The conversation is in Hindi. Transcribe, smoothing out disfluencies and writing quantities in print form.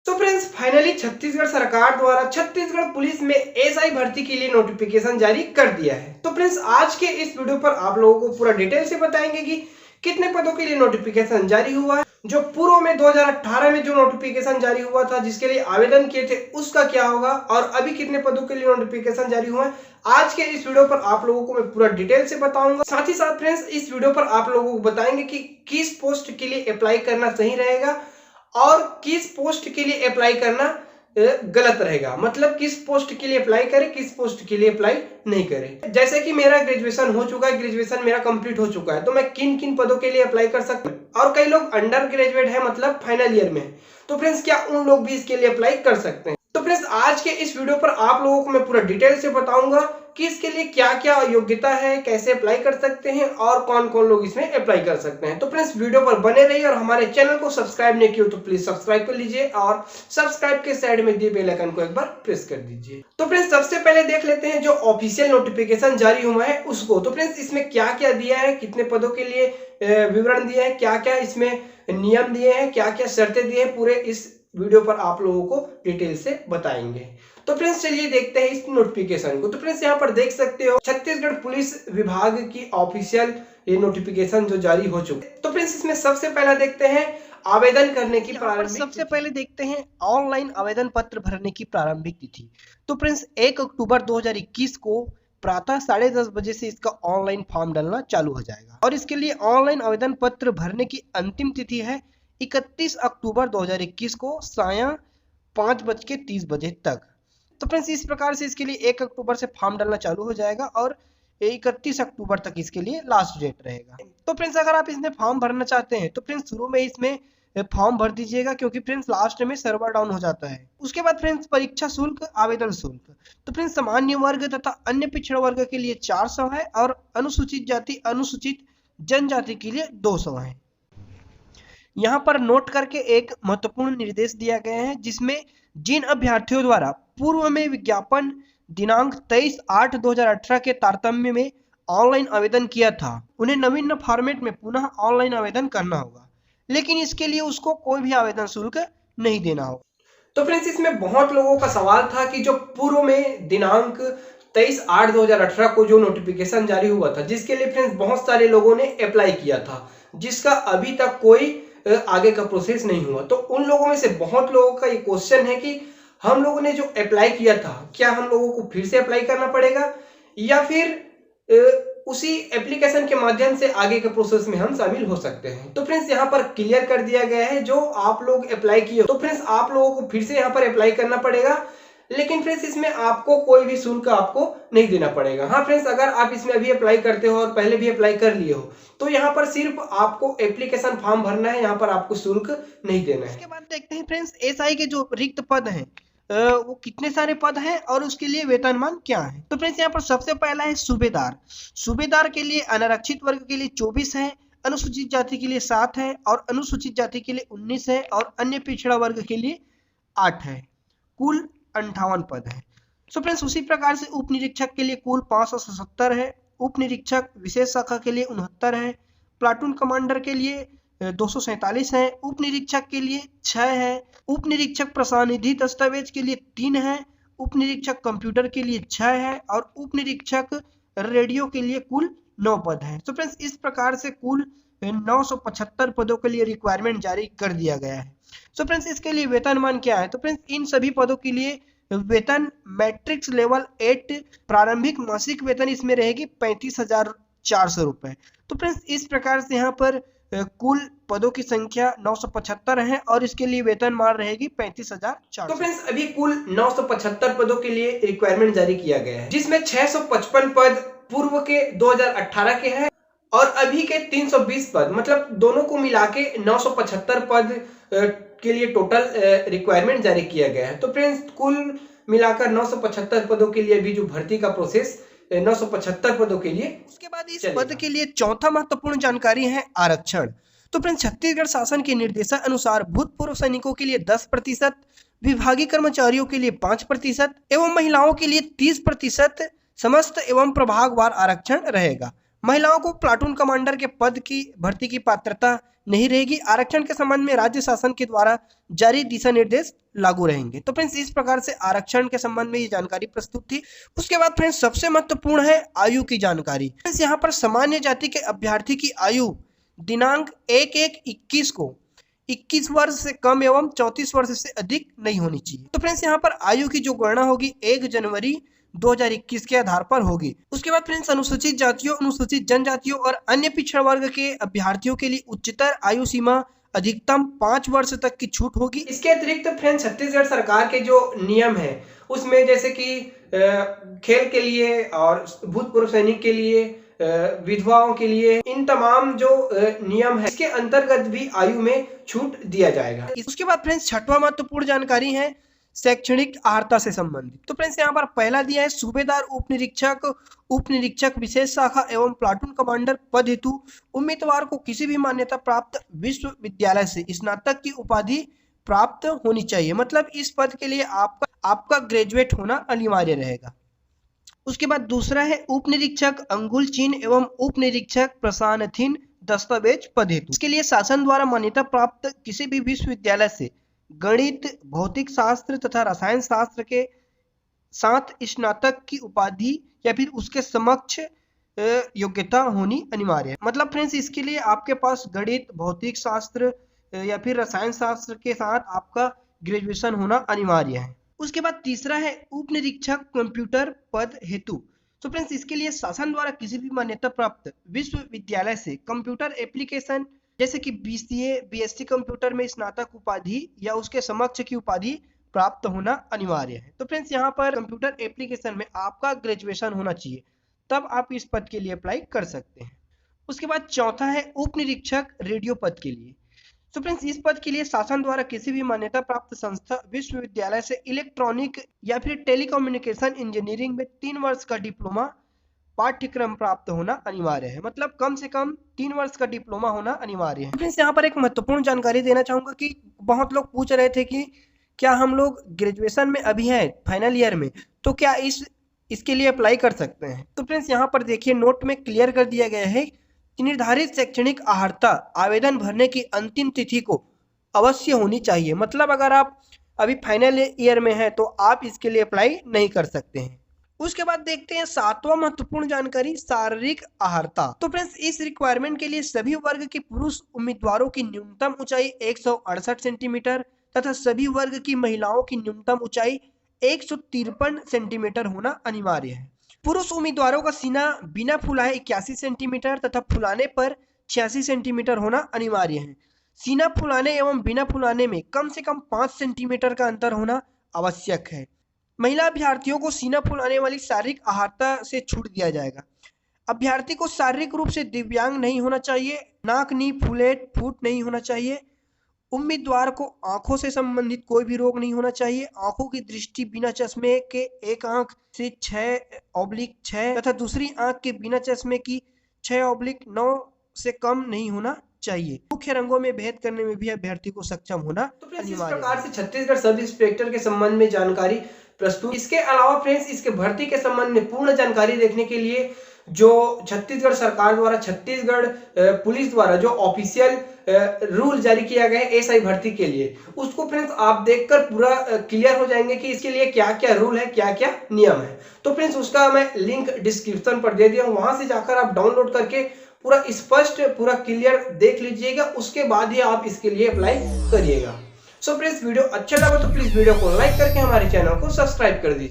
तो फ्रेंड्स फाइनली छत्तीसगढ़ सरकार द्वारा छत्तीसगढ़ पुलिस में एसआई भर्ती के लिए नोटिफिकेशन जारी कर दिया है। तो फ्रेंड्स आज के इस वीडियो पर आप लोगों को पूरा डिटेल से बताएंगे कि कितने पदों के लिए नोटिफिकेशन जारी हुआ है, जो पूर्व में 2018 में जो नोटिफिकेशन जारी हुआ था जिसके लिए आवेदन किए थे उसका क्या होगा और अभी कितने पदों के लिए नोटिफिकेशन जारी हुआ है। आज के इस वीडियो पर आप लोगों को मैं पूरा डिटेल से बताऊंगा। साथ ही साथ फ्रेंड्स इस वीडियो पर आप लोगों को बताएंगे कि किस पोस्ट के लिए अप्लाई करना सही रहेगा और किस पोस्ट के लिए अप्लाई करना गलत रहेगा, मतलब किस पोस्ट के लिए अप्लाई करें किस पोस्ट के लिए अप्लाई नहीं करें। जैसे कि मेरा ग्रेजुएशन हो चुका है, ग्रेजुएशन मेरा कंप्लीट हो चुका है, तो मैं किन किन पदों के लिए अप्लाई कर सकता हूं और कई लोग अंडर ग्रेजुएट है मतलब फाइनल ईयर में, तो फ्रेंड्स क्या उन लोग भी इसके लिए अप्लाई कर सकते हैं। तो फ्रेंड्स आज के इस वीडियो पर आप लोगों को मैं पूरा डिटेल से बताऊंगा कि इसके लिए क्या क्या योग्यता है, कैसे अप्लाई कर सकते हैं और कौन कौन लोग इसमें अप्लाई कर सकते हैं। तो फ्रेंड्स वीडियो पर बने रहिए और हमारे चैनल को सब्सक्राइब नहीं किया तो प्लीज सब्सक्राइब कर लीजिए और सब्सक्राइब के साइड में दिए बेल आइकन को एक बार प्रेस कर दीजिए। तो फ्रेंड्स सबसे पहले देख लेते हैं जो ऑफिशियल नोटिफिकेशन जारी हुआ है उसको। तो फ्रेंड्स इसमें क्या क्या दिया है, कितने पदों के लिए विवरण दिया है, क्या क्या इसमें नियम दिए हैं, क्या क्या शर्तें दी है, पूरे इस वीडियो पर आप लोगों को डिटेल से बताएंगे। तो फ्रेंड्स चलिए देखते हैं इस नोटिफिकेशन को। तो फ्रेंड्स यहाँ पर देख सकते हो छत्तीसगढ़ पुलिस विभाग की ऑफिशियल ये नोटिफिकेशन जो जारी हो चुकी है। तो फ्रेंड्स इसमें सबसे पहला देखते हैं आवेदन करने की प्रारंभिक, सबसे पहले देखते हैं ऑनलाइन आवेदन पत्र भरने की प्रारंभिक तिथि। तो फ्रेंड्स 1 अक्टूबर 2021 को प्रातः 10:30 बजे से इसका ऑनलाइन फॉर्म डालना चालू हो जाएगा और इसके लिए ऑनलाइन आवेदन पत्र भरने की अंतिम तिथि है 31 अक्टूबर 2021 को सायं 5:30 बजे तक। तो फ्रेंड्स इस प्रकार से इसके लिए 1 अक्टूबर से फॉर्म डालना चालू हो जाएगा और 31 अक्टूबर तक इसके लिए लास्ट डेट रहेगा। तो फ्रेंड्स अगर आप इसमें फॉर्म भरना चाहते हैं तो फ्रेंड्स शुरू में इसमें फॉर्म भर दीजिएगा क्योंकि फ्रेंड्स लास्ट में सर्वर डाउन हो जाता है। उसके बाद फ्रेंड्स परीक्षा शुल्क, आवेदन शुल्क। तो फ्रेंड्स सामान्य वर्ग तथा अन्य पिछड़ा वर्ग के लिए 400 है और अनुसूचित जाति अनुसूचित जनजाति के लिए 200 है। यहाँ पर नोट करके एक महत्वपूर्ण निर्देश दिया गया है जिसमें जिन अभ्यर्थियों द्वारा पूर्व में विज्ञापन दिनांक 23/8/2018 के तारतम्य में ऑनलाइन आवेदन किया था उन्हें नवीन फॉर्मेट में पुनः ऑनलाइन आवेदन करना होगा, लेकिन इसके लिए उसको कोई भी आवेदन शुल्क नहीं देना होगा। तो फ्रेंड्स इसमें बहुत लोगों का सवाल था कि जो पूर्व में दिनांक 23/8/2018 को जो नोटिफिकेशन जारी हुआ था जिसके लिए फ्रेंड्स बहुत सारे लोगों ने अप्लाई किया था जिसका अभी तक कोई आगे का प्रोसेस नहीं हुआ। तो उन लोगों में से बहुत लोगों का ये क्वेश्चन है कि हम लोगों ने जो अप्लाई किया था क्या हम लोगों को फिर से अप्लाई करना पड़ेगा या फिर उसी एप्लीकेशन के माध्यम से आगे के प्रोसेस में हम शामिल हो सकते हैं। तो फ्रेंड्स यहाँ पर क्लियर कर दिया गया है जो आप लोग अप्लाई किए तो फ्रेंड्स आप लोगों को फिर से यहाँ पर अप्लाई करना पड़ेगा, लेकिन फ्रेंड्स इसमें आपको कोई भी शुल्क आपको नहीं देना पड़ेगा। हाँ फ्रेंड्स अगर आप इसमें अभी अप्लाई करते हो और पहले भी अप्लाई कर लिए हो तो यहाँ पर सिर्फ आपको एप्लीकेशन फॉर्म भरना है, यहाँ पर आपको शुल्क नहीं देना है। इसके बाद देखते हैं फ्रेंड्स एसआई के जो रिक्त पद हैं वो कितने सारे पद हैं और उसके लिए वेतनमान क्या है। तो फ्रेंड्स यहाँ पर सबसे पहला है सूबेदार। सूबेदार के लिए अनारक्षित वर्ग के लिए 24 है, अनुसूचित जाति के लिए 7 है और अनुसूचित जाति के लिए 19 है और अन्य पिछड़ा वर्ग के लिए 8 है। कुल 58 पद है। सो फ्रेंड्स उसी प्रकार से उप निरीक्षक के लिए कुल 577 है, उप निरीक्षक विशेष शाखा के लिए 69 है, प्लाटून कमांडर के लिए 247 है, उप निरीक्षक के लिए 6 है, उप निरीक्षक प्रशानिधि दस्तावेज के लिए 3 है, उप निरीक्षक कंप्यूटर के लिए 6 है और उप निरीक्षक रेडियो के लिए कुल 9 पद है। तो फ्रेंड्स इस प्रकार से कुल 975 पदों के लिए रिक्वायरमेंट जारी कर दिया गया है। सो फ्रेंड्स इसके लिए वेतनमान क्या है। तो फ्रेंड्स इन सभी पदों के लिए वेतन मैट्रिक्स लेवल 8 प्रारंभिक मासिक वेतन इसमें रहेगी 35,400 रुपए। तो फ्रेंड्स इस प्रकार से यहाँ पर कुल पदों की संख्या 975 है और इसके लिए वेतनमान रहेगी 35,400। तो फ्रेंड्स अभी कुल 975 पदों के लिए रिक्वायरमेंट जारी किया गया है जिसमें 655 पद पूर्व के 2018 के हैं और अभी के 320 पद, मतलब दोनों को मिला के 975 पद के लिए टोटल रिक्वायरमेंट जारी किया गया है। तो फ्रेंड्स कुल मिलाकर 975 पदों के लिए अभी जो भर्ती का प्रोसेस 975 पदों के लिए। उसके बाद इस पद के लिए चौथा महत्वपूर्ण जानकारी है आरक्षण। तो फ्रेंड्स छत्तीसगढ़ शासन के निर्देशानुसार भूतपूर्व सैनिकों के लिए 10%, विभागीय कर्मचारियों के लिए 5% एवं महिलाओं के लिए 30% समस्त एवं प्रभागवार आरक्षण रहेगा। महिलाओं को प्लाटून कमांडर के पद की भर्ती की पात्रता नहीं रहेगी। आरक्षण के संबंध में राज्य शासन के द्वारा जारी दिशा निर्देश लागू रहेंगे। तो फ्रेंड्स इस प्रकार से आरक्षण के संबंध में ये जानकारी प्रस्तुत थी। उसके बाद फ्रेंड्स सबसे महत्वपूर्ण है आयु की जानकारी। फ्रेंड्स यहाँ पर सामान्य जाति के अभ्यर्थी की आयु दिनांक 1/1/21 को 21 वर्ष से कम एवं 34 वर्ष से अधिक नहीं होनी चाहिए। तो फ्रेंड्स यहाँ पर आयु की जो गणना होगी 1 जनवरी 2021 के आधार पर होगी। उसके बाद फ्रेंड्स अनुसूचित जातियों, अनुसूचित जनजातियों और अन्य पिछड़ा वर्ग के अभ्यर्थियों के लिए उच्चतर आयु सीमा अधिकतम 5 वर्ष तक की छूट होगी। इसके अतिरिक्त फ्रेंड्स छत्तीसगढ़ सरकार के जो नियम है उसमें जैसे कि खेल के लिए और भूतपूर्व सैनिक के लिए, विधवाओं के लिए, इन तमाम जो नियम है इसके अंतर्गत भी आयु में छूट दिया जाएगा। उसके बाद फ्रेंड्स छठवां महत्वपूर्ण जानकारी है शैक्षणिक अर्हता से संबंधित। तो फ्रेंड्स यहाँ पर पहला दिया है सूबेदार, उप निरीक्षक विशेष शाखा एवं प्लाटून कमांडर पद हेतु उम्मीदवार को किसी भी मान्यता प्राप्त विश्वविद्यालय से स्नातक की उपाधि प्राप्त होनी चाहिए। मतलब इस पद के लिए आपका ग्रेजुएट होना अनिवार्य रहेगा। उसके बाद दूसरा है उप निरीक्षक अंगुल चिन्ह एवं उप निरीक्षक प्रशासनिक दस्तावेज पद हेतु। इसके लिए शासन द्वारा मान्यता प्राप्त किसी भी विश्वविद्यालय से गणित, भौतिक शास्त्र तथा रसायन शास्त्र के साथ स्नातक की उपाधि या फिर उसके समक्ष योग्यता होनी अनिवार्य है। मतलब फ्रेंड्स इसके लिए आपके पास गणित, भौतिक शास्त्र या फिर रसायन शास्त्र के साथ आपका ग्रेजुएशन होना अनिवार्य है। उसके बाद तीसरा है उप निरीक्षक कंप्यूटर पद हेतु। तो फ्रेंड्स इसके लिए शासन द्वारा किसी भी मान्यता प्राप्त विश्वविद्यालय से कंप्यूटर एप्लीकेशन जैसे कि BCA, BSc कंप्यूटर में स्नातक उपाधि या उसके समक्ष की उपाधि प्राप्त होना अनिवार्य है। तो फ्रेंड्स यहाँ पर कंप्यूटर एप्लीकेशन में आपका ग्रेजुएशन होना चाहिए, तब आप इस पद के लिए अप्लाई कर सकते हैं। उसके बाद चौथा है उप निरीक्षक रेडियो पद के लिए। तो फ्रेंड्स इस पद के लिए शासन द्वारा किसी भी मान्यता प्राप्त संस्था विश्वविद्यालय से इलेक्ट्रॉनिक या फिर टेलीकम्युनिकेशन इंजीनियरिंग में 3 वर्ष का डिप्लोमा पाठ्यक्रम प्राप्त होना अनिवार्य है। मतलब कम से कम 3 वर्ष का डिप्लोमा होना अनिवार्य है। फ्रेंड्स यहाँ पर एक महत्वपूर्ण जानकारी देना चाहूंगा कि बहुत लोग पूछ रहे थे कि क्या हम लोग ग्रेजुएशन में अभी हैं फाइनल ईयर में, तो क्या इसके लिए अप्लाई कर सकते हैं। तो फ्रेंड्स यहाँ पर देखिए नोट में क्लियर कर दिया गया है कि निर्धारित शैक्षणिक अर्हता आवेदन भरने की अंतिम तिथि को अवश्य होनी चाहिए। मतलब अगर आप अभी फाइनल ईयर में हैं तो आप इसके लिए अप्लाई नहीं कर सकते हैं। उसके बाद देखते हैं सातवां महत्वपूर्ण जानकारी शारीरिक अर्हता। तो फ्रेंड्स इस रिक्वायरमेंट के लिए सभी वर्ग के पुरुष उम्मीदवारों की न्यूनतम ऊंचाई 168 सेंटीमीटर तथा सभी वर्ग की महिलाओं की न्यूनतम ऊंचाई 153 सेंटीमीटर होना अनिवार्य है। पुरुष उम्मीदवारों का सीना बिना फुलाए 81 सेंटीमीटर तथा फुलाने पर 86 सेंटीमीटर होना अनिवार्य है। सीना फुलाने एवं बिना फुलाने में कम से कम 5 सेंटीमीटर का अंतर होना आवश्यक है। महिला अभ्यर्थियों को सीना फुलाने वाली शारीरिक अर्हता से छूट दिया जाएगा। अभ्यर्थी को शारीरिक रूप से दिव्यांग नहीं होना चाहिए, नाक नी फूट नहीं होना चाहिए। उम्मीदवार को आंखों से संबंधित कोई भी रोग नहीं होना चाहिए। आंखों की दृष्टि बिना चश्मे के एक आंख से 6/6 तथा दूसरी आंख के बिना चश्मे की 6/9 से कम नहीं होना चाहिए। मुख्य रंगों में भेद करने में भी अभ्यर्थी को सक्षम होना अनिवार्य। इस प्रकार से छत्तीसगढ़ सब इंस्पेक्टर के संबंध में जानकारी प्रस्तुत। इसके अलावा फ्रेंड्स इसके भर्ती के संबंध में पूर्ण जानकारी देखने के लिए जो छत्तीसगढ़ सरकार द्वारा, छत्तीसगढ़ पुलिस द्वारा जो ऑफिशियल रूल जारी किया गया है एसआई भर्ती के लिए, उसको फ्रेंड्स आप देखकर पूरा क्लियर हो जाएंगे कि इसके लिए क्या क्या रूल है, क्या क्या नियम है। तो फ्रेंड्स उसका मैं लिंक डिस्क्रिप्शन पर दे दिया हूं, वहां से जाकर आप डाउनलोड करके पूरा स्पष्ट, पूरा क्लियर देख लीजिएगा। उसके बाद ही आप इसके लिए अप्लाई करिएगा। सो फ्रेंड्स वीडियो अच्छा लगा तो प्लीज वीडियो को लाइक करके हमारे चैनल को सब्सक्राइब कर दीजिए।